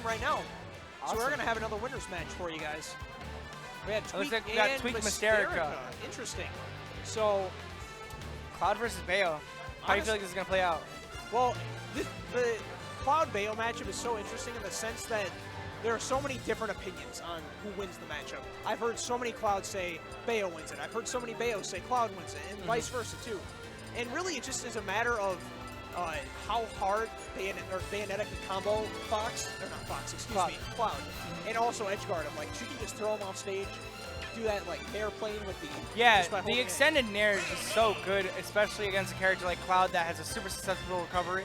right now. Awesome. So we're going to have another winners match for you guys. We had Tweek like we got and Tweek Mystearica. Interesting. So, Cloud versus Bayo. How do you feel like this is going to play out? Well, the Cloud-Bayo matchup is so interesting in the sense that there are so many different opinions on who wins the matchup. I've heard so many Clouds say Bayo wins it. I've heard so many Bayos say Cloud wins it, and vice versa too. And really, it just is a matter of how hard Bayonetta can combo Cloud, and also edge guard him. Like, she can just throw him off stage, do that like nair playing with the the extended nair is just so good, especially against a character like Cloud that has a super susceptible recovery.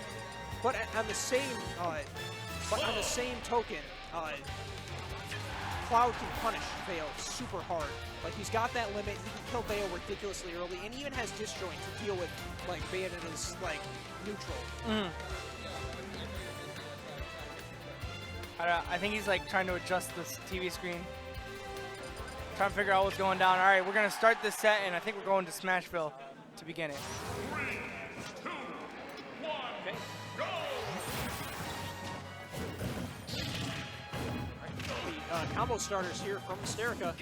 But on the same token, Cloud can punish Bayo super hard. Like, he's got that limit. He can kill Bayo ridiculously early, and even has disjoint to deal with like Bayonetta's like neutral. I think he's like trying to adjust this TV screen, trying to figure out what's going down. All right, we're gonna start this set, and I think we're going to Smashville to begin it. 3, 2, 1, okay. Go! The combo starters here from Mystearica,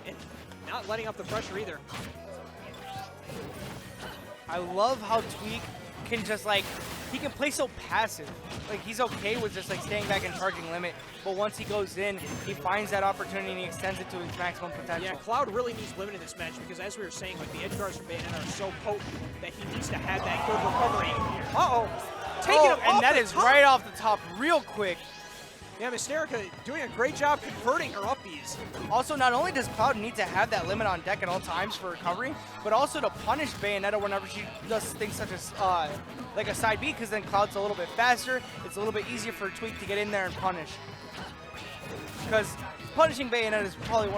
and not letting up the pressure either. I love how Tweek can just like, he can play so passive. Like, he's okay with just like staying back and charging limit, but once he goes in, he finds that opportunity and he extends it to his maximum potential. Yeah, Cloud really needs limit in this match because, as we were saying, like, the edge guards from Bayonetta are so potent that he needs to have that good recovery. Taking him and off that the is top. right off the top real quick. Yeah, Mystearica doing a great job converting her up Bs. Also, not only does Cloud need to have that limit on deck at all times for recovery, but also to punish Bayonetta whenever she does things such as like a side B, because then Cloud's a little bit faster. It's a little bit easier for Tweek to get in there and punish. Because punishing Bayonetta is probably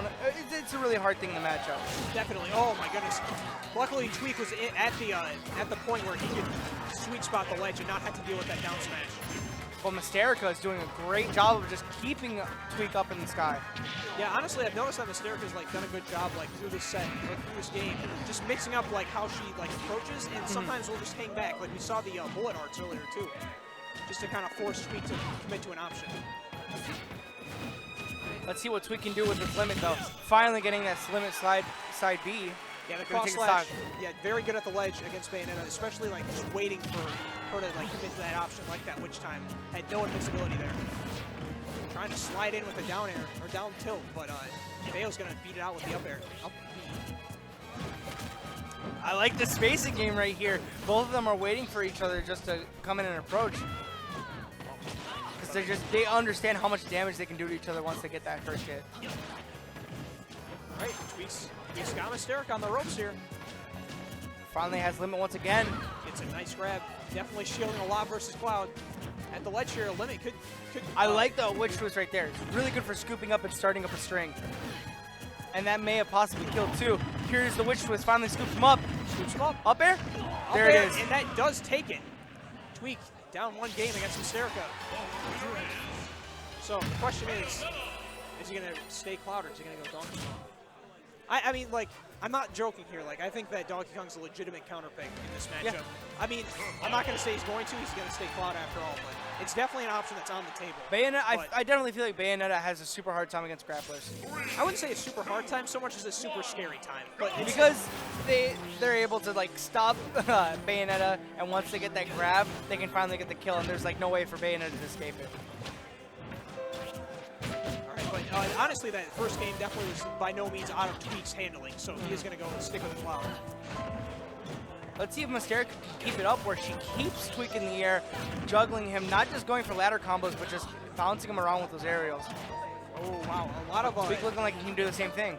it's a really hard thing to match up. Definitely. Oh my goodness. Luckily, Tweek was at the point where he could sweet spot the ledge and not have to deal with that down smash. But Mystearica is doing a great job of just keeping Tweek up in the sky. Yeah, honestly, I've noticed that Mystearica's like done a good job like through this set, like through this game, just mixing up like how she like approaches, and sometimes we'll just hang back. Like we saw the bullet arts earlier too, just to kind of force Tweek to commit to an option. Let's see what Tweek can do with this limit though. Finally getting that limit side B. Yeah, the cross slash. Yeah, very good at the ledge against Bayonetta, especially like just waiting for her to like commit to that option like that, which time had no invincibility there. Trying to slide in with a down air or down tilt, but Bayo's gonna beat it out with the up air. Up B. I like the spacing game right here. Both of them are waiting for each other just to come in and approach. Because they understand how much damage they can do to each other once they get that first hit. All right, Tweek's got Mystearica on the ropes here. Finally has limit once again. Gets a nice grab. Definitely shielding a lot versus Cloud. At the ledge here, limit could I like the witch twist right there. It's really good for scooping up and starting up a string. And that may have possibly killed too. Here's the witch twist, finally scoops him up. Scoops him up. Up air? There it is. And that does take it. Tweek down one game against Mystearica. So the question is he gonna stay Cloud or is he gonna go Donkey Kong? I mean, like, I'm not joking here. Like, I think that Donkey Kong's a legitimate counterpick in this matchup. Yeah. I mean, I'm not going to say he's going to. He's going to stay Cloud after all, but it's definitely an option that's on the table. Bayonetta, I definitely feel like Bayonetta has a super hard time against grapplers. I wouldn't say a super hard time so much as a super scary time. But because they're able to, like, stop Bayonetta, and once they get that grab, they can finally get the kill, and there's, like, no way for Bayonetta to escape it. But honestly, that first game definitely was by no means out of Tweek's handling, so he is going to go and stick with Cloud. Let's see if Mystearica can keep it up where she keeps Tweek in the air, juggling him, not just going for ladder combos, but just bouncing him around with those aerials. Oh, wow. A lot of Tweek looking like he can do the same thing.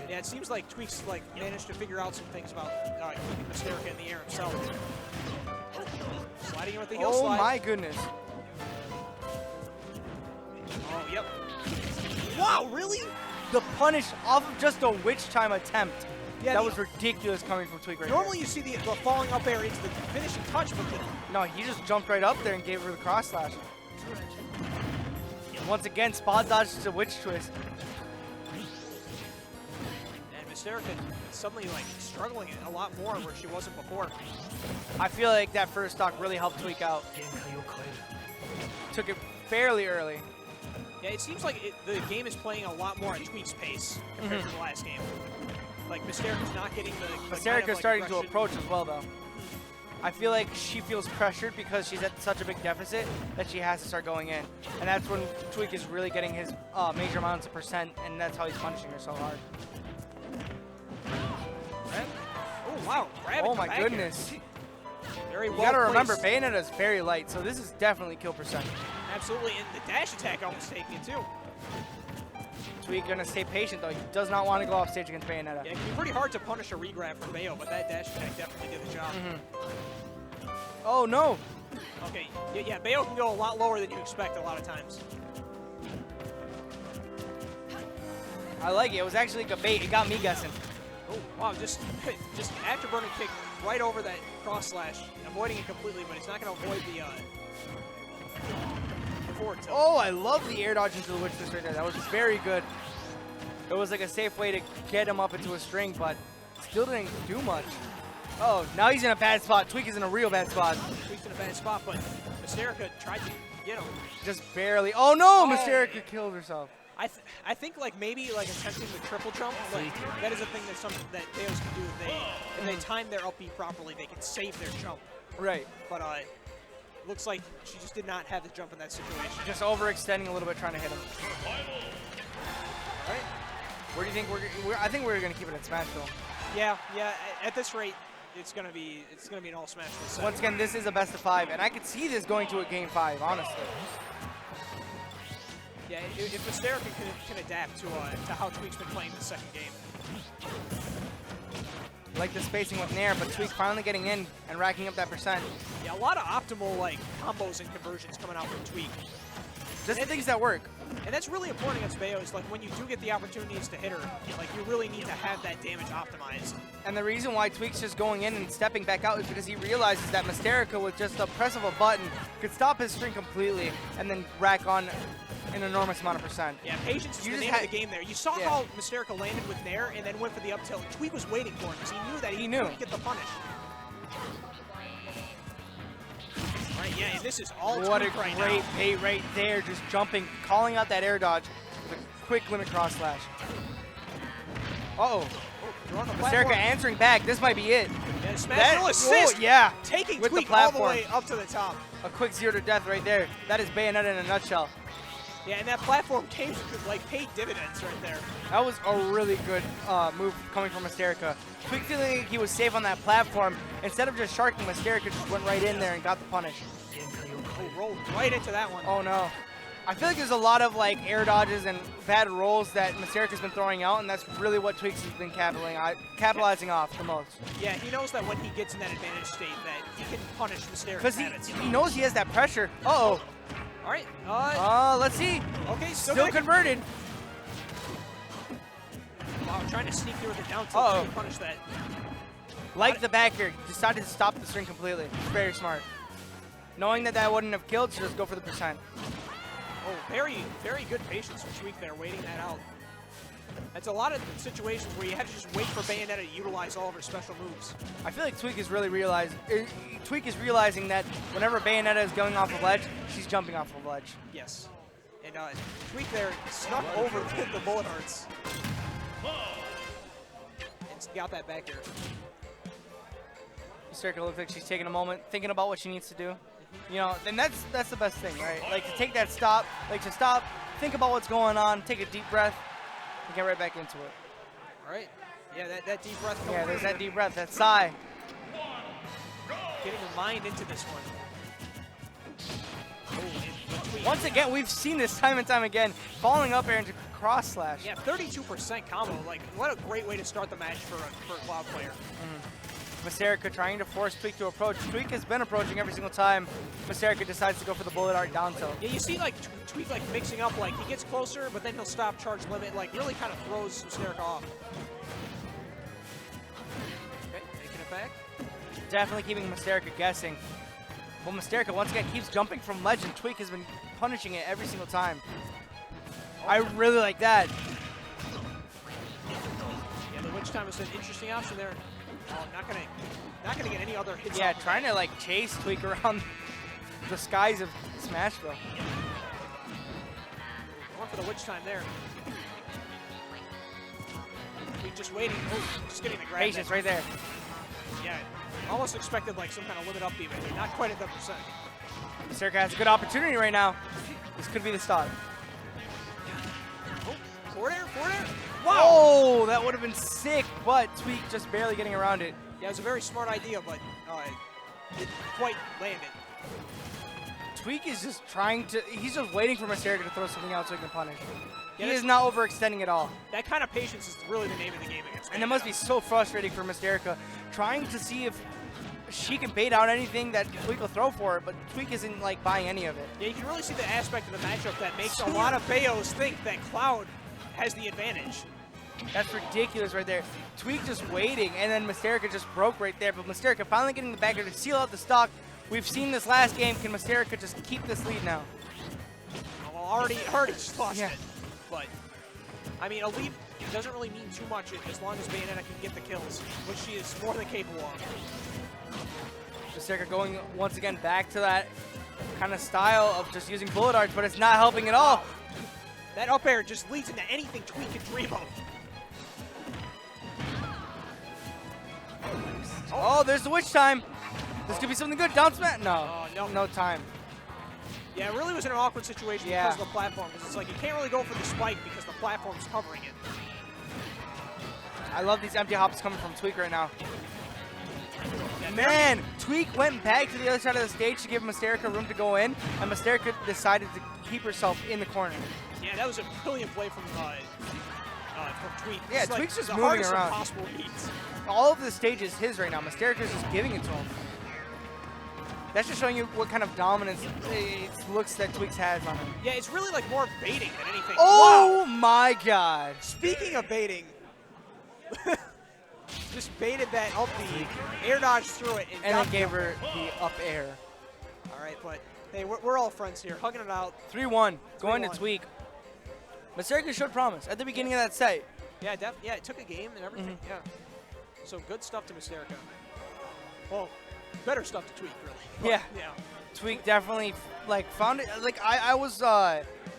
Yeah, it seems like Tweek's like managed to figure out some things about keeping Mystearica in the air himself. Sliding in with the heel slide. Oh, my goodness. Oh, yep. Wow, really? The punish off of just a witch time attempt. Yeah, that was ridiculous coming from Tweek right Normally you see the falling up air into the finishing touch, but no, he just jumped right up there and gave her the cross slash. Once again, spot dodge to witch twist. And Mystearica suddenly like struggling a lot more where she wasn't before. I feel like that first stock really helped Tweek out. Took it fairly early. Yeah, it seems like the game is playing a lot more at Tweek's pace compared to the last game. Like, Mystearica's not getting the Mystearica's starting to approach as well, though. I feel like she feels pressured because she's at such a big deficit that she has to start going in. And that's when Tweek is really getting his major amounts of percent, and that's how he's punishing her so hard. Oh, wow. Oh, my goodness. Very well You gotta remember, placed. Bayonetta is very light, so this is definitely kill percent. Absolutely, and the dash attack almost taking it, too. Tweek gonna stay patient, though. He does not want to go off stage against Bayonetta. Yeah, it can be pretty hard to punish a regrab from Bayo, but that dash attack definitely did the job. Oh, no. Okay, yeah, Bayo can go a lot lower than you expect a lot of times. I like it. It was actually like a bait. It got me guessing. Oh, wow, just afterburner kick right over that cross slash, avoiding it completely, but he's not going to avoid the forward tilt. Oh, I love the air dodge into the witch twist right there. That was very good. It was like a safe way to get him up into a string, but still didn't do much. Oh, now he's in a bad spot. Tweek is in a real bad spot. Tweek's in a bad spot, but Mystearica tried to get him. Just barely. Oh no, Mystearica killed herself. I think like maybe like attempting the triple jump, like that is a thing that Bayos can do if they time their up B properly, they can save their jump. Right. But looks like she just did not have the jump in that situation. Just overextending a little bit, trying to hit him. All right. Where do you think I think we're gonna keep it at Smashville. Yeah. At this rate, it's gonna be an all Smashville set. Once again, this is a best of 5, and I could see this going to a game 5, honestly. Yeah, if Mystearica can adapt to how Tweek's been playing the second game. Like the spacing with Nair, but Tweek finally getting in and racking up that percent. Yeah, a lot of optimal like combos and conversions coming out from Tweek. Just the things that work. And that's really important against Bayo, is like when you do get the opportunities to hit her, like you really need to have that damage optimized. And the reason why Tweek's just going in and stepping back out is because he realizes that Mystearica, with just a press of a button, could stop his string completely and then rack on an enormous amount of percent. Yeah, patience is the name of the game there. You saw how Mystearica landed with Nair and then went for the up tilt. Tweek was waiting for him because he knew that he couldn't get the punish. All right, yeah, and this is all What Tweek a right great now. bait right there, just jumping, calling out that air dodge with a quick limit cross slash. Uh-oh. Mystearica answering back. This might be it. Yeah, Smashville assist. Oh, yeah. Taking with the Tweek all the platform. way up to the top. A quick 0 to death right there. That is Bayonetta in a nutshell. Yeah, and that platform came like paid dividends right there. That was a really good move coming from Mystearica. Tweek feeling like he was safe on that platform. Instead of just sharking, Mystearica just went right in there and got the punish. Oh, rolled right into that one. Oh no. I feel like there's a lot of like air dodges and bad rolls that Mystearica's been throwing out, and that's really what Tweek's has been capitalizing off the most. Yeah, he knows that when he gets in that advantage state that he can punish Mystearica's Because habits. he knows he has that pressure. Uh-oh. All right. Let's see. Okay, Still converted. Wow, trying to sneak through with the down tilt to punish that. Like the back air, decided to stop the string completely. Very smart. Knowing that that wouldn't have killed, so just go for the percent. Oh, very, very good patience from Tweek there, waiting that out. That's a lot of situations where you have to just wait for Bayonetta to utilize all of her special moves. I feel like Tweek is really Tweek is realizing that whenever Bayonetta is going off a ledge, she's jumping off a ledge. Yes. And Tweek there snuck over the bullet hearts. And got that back here. Mystearica looks like she's taking a moment, thinking about what she needs to do. You know, and that's the best thing, right? Like to take that stop, like to stop, think about what's going on, take a deep breath, and get right back into it. All right. Yeah, that deep breath. Yeah, there's that deep breath, that sigh. Getting her mind into this one. Oh, once again, we've seen this time and time again, falling up air into cross slash. Yeah, 32% combo. Like, what a great way to start the match for a Cloud player. Mystearica trying to force Tweek to approach. Tweek has been approaching every single time Mystearica decides to go for the bullet art down tilt. Yeah, you see like Tweek like mixing up, like he gets closer, but then he'll stop charge limit, like really kind of throws Mystearica off. Okay, taking it back. Definitely keeping Mystearica guessing. Well, Mystearica once again keeps jumping from ledge, and Tweek has been punishing it every single time. I really like that. Yeah, the witch time is an interesting option there. Oh, not gonna get any other hits. Yeah, trying to like chase Tweek around the skies of Smashville. witch time there. Tweek just waiting. Oh, just getting the grab. Patience right there. Yeah, almost expected like some kind of limit up B, but not quite at that percent. Mystearica has a good opportunity right now. This could be the start. Oh, forward air, forward air. Wow! Oh, that would have been sick, but Tweek just barely getting around it. Yeah, it was a very smart idea, but it didn't quite landed. Tweek is just trying to, he's just waiting for Mystearica to throw something out so he can punish. Yeah, He is not overextending at all. That kind of patience is really the name of the game against And it must be so frustrating for Mystearica, trying to see if she can bait out anything that Tweek will throw for her, but Tweek isn't like buying any of it. Yeah, you can really see the aspect of the matchup that makes a lot of Bayos think that Cloud has the advantage. That's ridiculous right there. Tweek just waiting, and then Mystearica just broke right there, but Mystearica finally getting the back air to seal out the stock. We've seen this last game. Can Mystearica just keep this lead now? Well, already just lost Yeah. it. But, I mean, a lead doesn't really mean too much as long as Bayonetta can get the kills, which she is more than capable of. Mystearica going once again back to that kind of style of just using bullet arts, but it's not helping at all. That up air just leads into anything Tweek can dream of. Oh, there's the witch time. This could be something good. Down smash. No, no time. Yeah, it really was in an awkward situation because of the platform. Because it's like you can't really go for the spike because the platform's covering it. I love these empty hops coming from Tweek right now. Yeah, Man, Tweek went back to the other side of the stage to give Mystearica room to go in, and Mystearica decided to keep herself in the corner. Yeah, that was a brilliant play from Tweek. Yeah, It's like Tweek's just the moving hardest around. of possible beats. All of the stage is his right now. Mystearica's just giving it to him. That's just showing you what kind of dominance it looks that Tweek has on him. Yeah, it's really like more baiting than anything. Oh Wow. my God. Speaking of baiting, just baited that up the air dodge through it. And got then gave her the up air. All right, but hey, we're all friends here, hugging it out. 3-1, going to 3-1. Tweek. Mystearica showed promise at the beginning of that set. Yeah, yeah, it took a game and everything. Yeah. So good stuff to Mystearica. Well, better stuff to Tweek, really. But, Yeah. Yeah. Tweek definitely like found it. Like I was